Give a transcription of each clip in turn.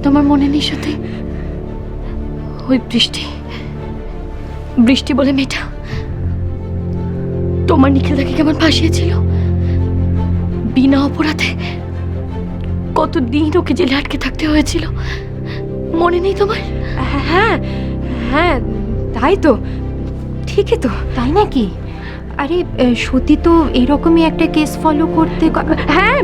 তোমার মনে নেই সত্যি? ওই বৃষ্টি বৃষ্টি বলে মেয়েটা তোমার নিখিলদাকে কেমন ফাঁসিয়েছিল, বিনা অপরাধে কতদিন ওকে জেলে আটকে থাকতে হয়েছিল, মনে নেই তোমার? হ্যাঁ হ্যাঁ, তাই তো, ঠিকই তো। তাই নাকি? আরে সত্যি তো এরকমই একটা কেস ফলো করতে। হ্যাঁ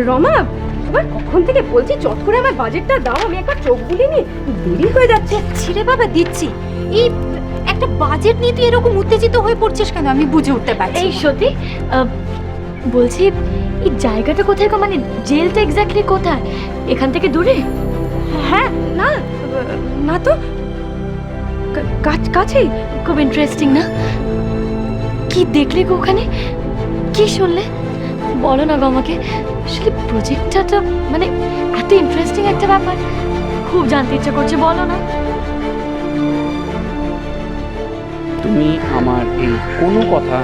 রমা, তোমার কখন থেকে বলছি চট করে আমার বাজেটটা দাও, আমি একবার চোখ বুলিনি, দেরি হয়ে যাচ্ছে। ছিঁড়ে বাবা দিচ্ছি। এই একটা বাজেট নিয়ে তুই এরকম উত্তেজিত হয়ে পড়ছিস কেন আমি বুঝে উঠতে পারছি। এই সত্যি বলছি এই জায়গাটা কোথায় গো? মানে জেলটা এক্স্যাক্টলি কোথায়? এখান থেকে দূরে? হ্যাঁ, না না তো, কাছেই। খুব ইন্টারেস্টিং না? কি দেখলে গো ওখানে, কি শুনলে বলো না গো আমাকে। আসলে প্রজেক্টটা তো মানে এত ইন্টারেস্টিং একটা ব্যাপার, খুব জানতে ইচ্ছা করছে, বলো না। তুমি আমার এই কোনো কথা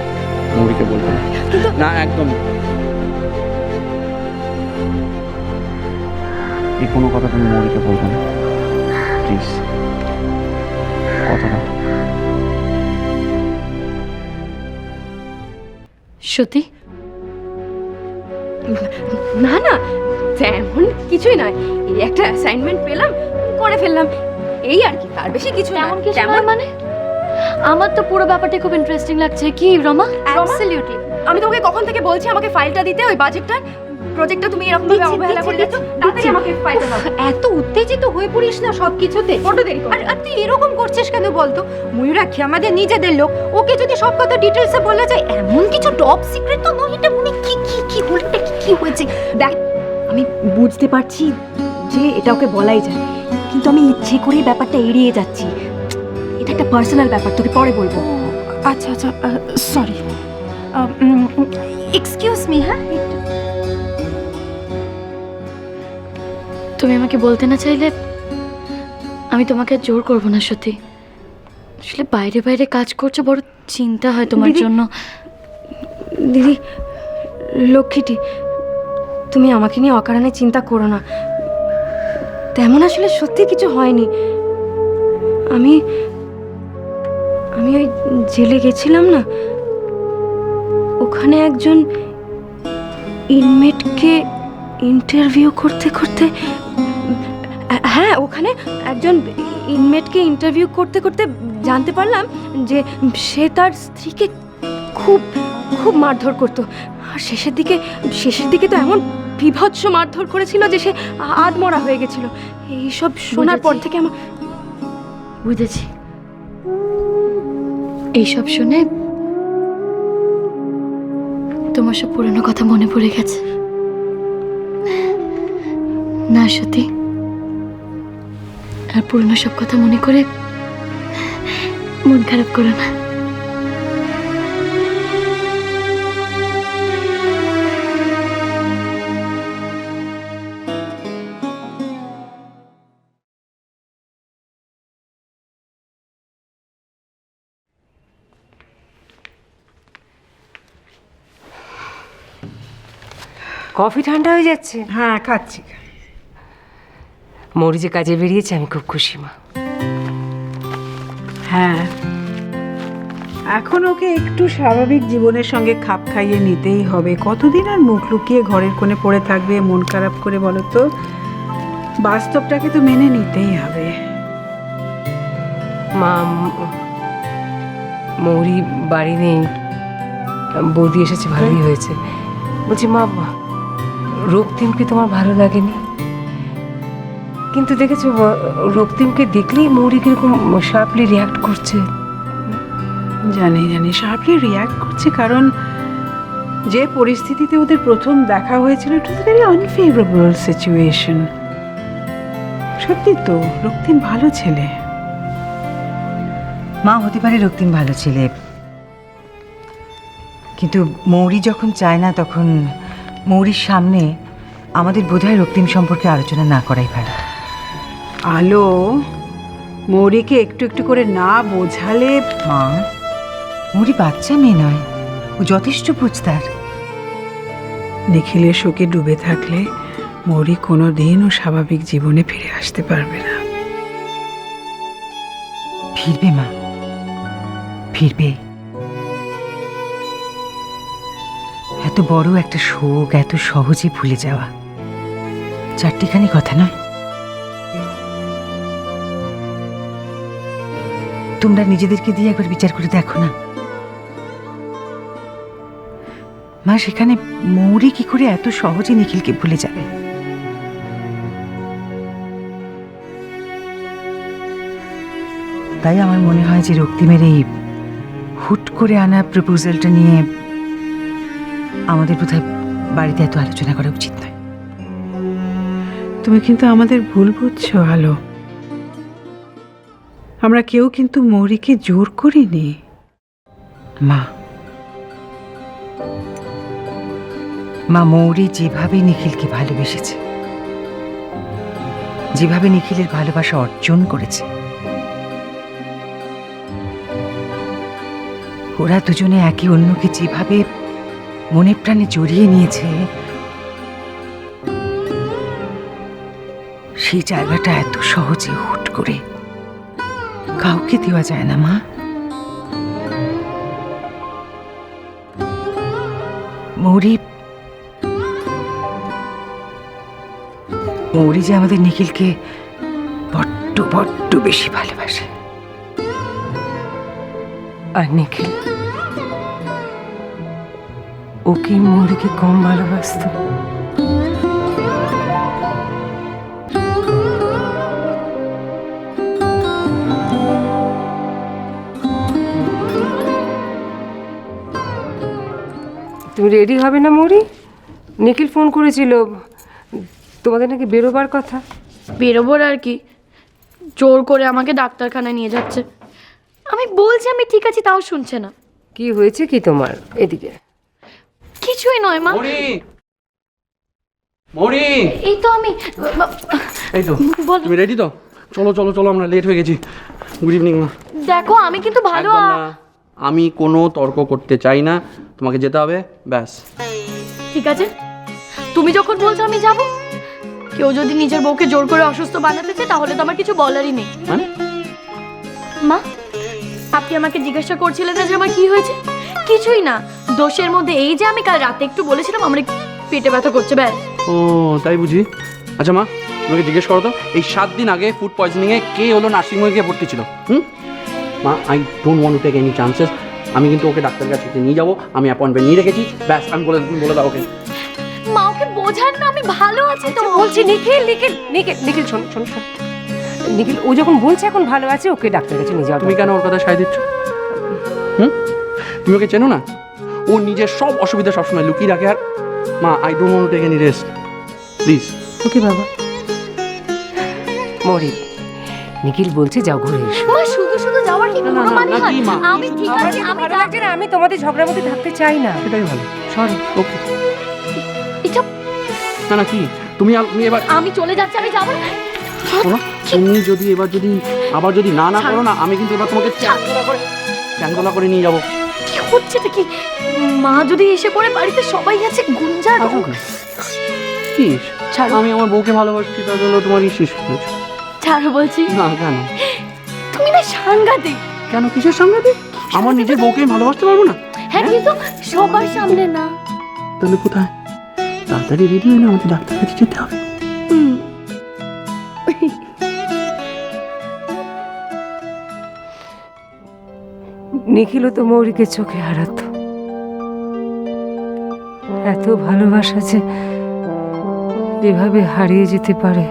মৌরিকে বলবে না। না, একদম এই কোনো কথা তুমি মৌরিকে বলবে না, প্লিজ, কথা দাও। সত্যি? না না, তেমন কিছুই নয়, এই একটা অ্যাসাইনমেন্ট পেলাম, করে ফেললাম, এই আর কি, তার বেশি কিছু না। তেমন কিছু নয় মানে? আমার তো পুরো ব্যাপারটা খুব ইন্টারেস্টিং লাগছে। কি রমা? অ্যাবসলিউটলি। আমি তোমাকে কখন থেকে বলছি আমাকে ফাইলটা দিতে, ওই বাজেটটার প্রজেক্টটা তুমি এরকম ভাবে অবহেলা করে যাচ্ছ। তাড়াতাড়ি আমাকে ফাইলটা দাও। এত উত্তেজিত হয়ে পড়িস না সব কিছুতে। বড্ড দেরি করো। আর তুই এরকম করছিস কেন বলতো? ময়ূরাক্ষী আমাদের নিজেদের লোক, ওকে যদি সব কথা ডিটেলসে বলা যায়, এমন কিছু টপ সিক্রেট তো নয়। এটা মনে কি কি কি হলো, কি হয়েছে? দেখ, আমি বুঝতে পারছি যে এটা ওকে বলাই যায়, কিন্তু আমি ইচ্ছে করেই ব্যাপারটা এড়িয়ে যাচ্ছি। এটা একটা পার্সোনাল ব্যাপার, তোকে পরে বলবো। আচ্ছা আচ্ছা, সরি, এক্সকিউজ মি। হ্যাঁ, তুমি আমাকে বলতে না চাইলে আমি তোমাকে আর জোর করবো না সত্যি। আসলে বাইরে বাইরে কাজ করছো, বড় চিন্তা হয় তোমার দিদি, জন্য। দিদি লক্ষ্মীটি, তুমি আমাকে নিয়ে অকারণে চিন্তা করো না, তেমন আসলে সত্যি কিছু হয়নি। আমি আমি ওই জেলে গেছিলাম না, ওখানে একজন ইনমেটকে ইন্টারভিউ করতে করতে, হ্যাঁ ওখানে একজন ইনমেটকে ইন্টারভিউ করতে করতে জানতে পারলাম যে সে তার স্ত্রীকে খুব খুব মারধর করতো, আর শেষের দিকে তো এমন বিভৎস মারধর করেছিল যে সে আধমরা হয়ে গেছিল। এইসব শোনার পর থেকে আমার বুঝেছি। এইসব শুনে তোমার সব পুরনো কথা মনে পড়ে গেছে না সত্যি? আর পুরনো সব কথা মনে করে মন খারাপ করো না। কফি ঠান্ডা হয়ে যাচ্ছে। হ্যাঁ খাচ্ছি। মৌরি যে কাজে বেরিয়েছে আমি খুব খুশি মা। হ্যাঁ, এখন ওকে একটু স্বাভাবিক জীবনের সঙ্গে খাপ খাইয়ে নিতেই হবে। কতদিন আর মুখ লুকিয়ে ঘরের কোণে পড়ে থাকবে মন খারাপ করে, বলো তো? বাস্তবটাকে তো মেনে নিতেই হবে। মা, মৌরি বাড়ি নেই, বৌদি এসেছে, ভালোই হয়েছে। বলছি মা, রক্তিমকে তোমার ভালো লাগেনি? কিন্তু দেখেছো রক্তিমকে দেখলেই মৌরি কিরকম শার্পলি রিয়াক্ট করছে। জানি শার্পলি রিয়াক্ট করছে, কারণ যে পরিস্থিতিতে ওদের প্রথম দেখা হয়েছিল, ইট ওয়াজ ভেরি আনফেভারেবল সিচুয়েশন। সত্যি তো, রক্তিম ভালো ছেলে। মা, হতে পারে রক্তিম ভালো ছেলে, কিন্তু মৌরি যখন চায় না, তখন মৌরির সামনে আমাদের বোধহয় রক্তিম সম্পর্কে আলোচনা না করাই ভালো। আলো, মৌরিকে একটু একটু করে না বোঝালে। মা, মৌরি বাচ্চা মেয়ে নয়, ও যথেষ্ট বুঝতার। নিখিলের শোকে ডুবে থাকলে মৌরি কোনো দিনও স্বাভাবিক জীবনে ফিরে আসতে পারবে না। ফিরবে মা, ফিরবে। এত বড় একটা শোক এত সহজে ভুলে যাওয়া চারটিখানি কথা নয়। তোমরা নিজেদেরকে দিয়ে একবার বিচার করে দেখো না মা, সেখানে মৌরি কি করে এত সহজে নিখিলকে ভুলে যাবে? তাই আমার মনে হয় যে রক্তিমের এই হুট করে আনা প্রপোজালটা নিয়ে আমাদের বোধহয় বাড়িতে এত আলোচনা করা উচিত নয়। তুমি কিন্তু আমাদের ভুল বুঝছো আলো। আমরা কেউ কিন্তু মৌরিকে জোর করিনি। মা, মৌরি যেভাবে নিখিলকে ভালোবেসেছে, যেভাবে নিখিলের ভালোবাসা অর্জন করেছে, ওরা দুজনে একে অন্যকে যেভাবে মনে প্রাণে জড়িয়ে নিয়েছে, সেই জায়গাটা এত সহজে হুট করে কাউকে দেওয়া যায় না মা। মৌরি যে আমাদের নিখিলকে বড্ড বড্ড বেশি ভালোবাসে। আর নিখিল ও কি মৌরিকে কম ভালোবাসতো? তুমি রেডি হবে না মৌরি? নিখিল ফোন করেছিল, তোমাদের নাকি বেরোবার কথা। বেরোবোর আর কি, জোর করে আমাকে ডাক্তারখানায় নিয়ে যাচ্ছে। আমি বলছি আমি ঠিক আছি, তাও শুনছে না। কি হয়েছে কি তোমার? এদিকে। কিছুই নয় মা। মৌরি, এই তো আমি। এই তো বলো। তুমি রেডি তো? চলো চলো চলো, আমরা লেট হয়ে গেছি। গুড ইভিনিং মা। দেখো আমি কিন্তু ভালো একদম না, আমি কোনো তর্ক করতে চাই না, তোমাকে যেতে হবে ব্যাস। ঠিক আছে, তুমি যখন বলছো আমি যাব। কেউ যদি নিজের বউকে জোর করে অসুস্থ বানাতে চায় তাহলে তো আমার কিছু বলারই নেই। মানে? মা, আপনি আমাকে জিজ্ঞাসা করছিলেন না যে আমার কি হয়েছে? কিছুই না, দোষের মধ্যে এই যে আমি কাল রাতে একটু বলেছিলাম আমার পেটে ব্যথা করছে, ব্যাস। ও তাই বুঝি। আচ্ছা মা, তোমাকে জিজ্ঞেস করো তো, এই 7 দিন আগে ফুড পয়জনিংয়ে কে হলো নার্সিংহোমে গিয়ে ভর্তি ছিল? মা, I don't want to take any chances. আমি কিন্তু ওকে ডাক্তারের কাছে নিয়ে যাবো, আমি অ্যাপয়েন্টমেন্ট নিয়ে রেখেছি, ব্যাস। আমি বলে দাও ওকে। মা, ওকে বোঝান না আমি ভালো আছি তো। বলছি নিখিল নিখিল নিখিল নিখিল শোন শোন শোন নিখিল, ও যখন বলছে এখন ভালো আছে, ওকে ডাক্তারের কাছে নিয়ে যাও। তুমি কেন ওর কথা সায় দিচ্ছ? তুমি ওকে চেনো না? ও নিজের সব অসুবিধা সবসময় লুকিয়ে রাখে। আর মা, I don't want to take any risk, please. Okay বাবা। মৌরি, নিখিল বলছে যাও ঘুরে এসো। মা, শুধু শুধু যাওয়ার কি কোনো মানে হয়? কি মা? আমি ঠিক আছে, আমি ভালো লাগছে না, আমি তোমাদের ঝগড়ার মধ্যে থাকতে চাই না। সেটাই ভালো। সরি। ওকে। এটা না না, কি তুমি এবার আমি চলে যাচ্ছি, আমি যাবো না। শোনো, তুমি যদি আবার যদি না করো না, আমি কিন্তু এবার তোমাকে চ্যাংদোলা করে নিয়ে যাবো। কি হচ্ছে কি? মা যদি এসে পড়ে, বাড়িতে সবাই আছে, গুঞ্জা। কি ছাড়ো। আমি আমার বউকে ভালোবাসছি, তার জন্য তোমার ইস্যুস হয়েছে? ছাড়ো বলছি। না কেন? তুমি না সাংঘাতিক। কেন, কিসের সামনে? আমার নিজের বউকে আমি ভালোবাসতে পারবো না? হ্যাঁ, কিন্তু সবার সামনে না। তাহলে কোথায়? তাড়াতাড়ি রেডি হয়ে না, আমাদের ডাক্তার কাছে যেতে হবে। নিখিলও তো মৌরিকে চোখে হারাতো। এত ভালোবাসা যে এভাবে হারিয়ে যেতে পারে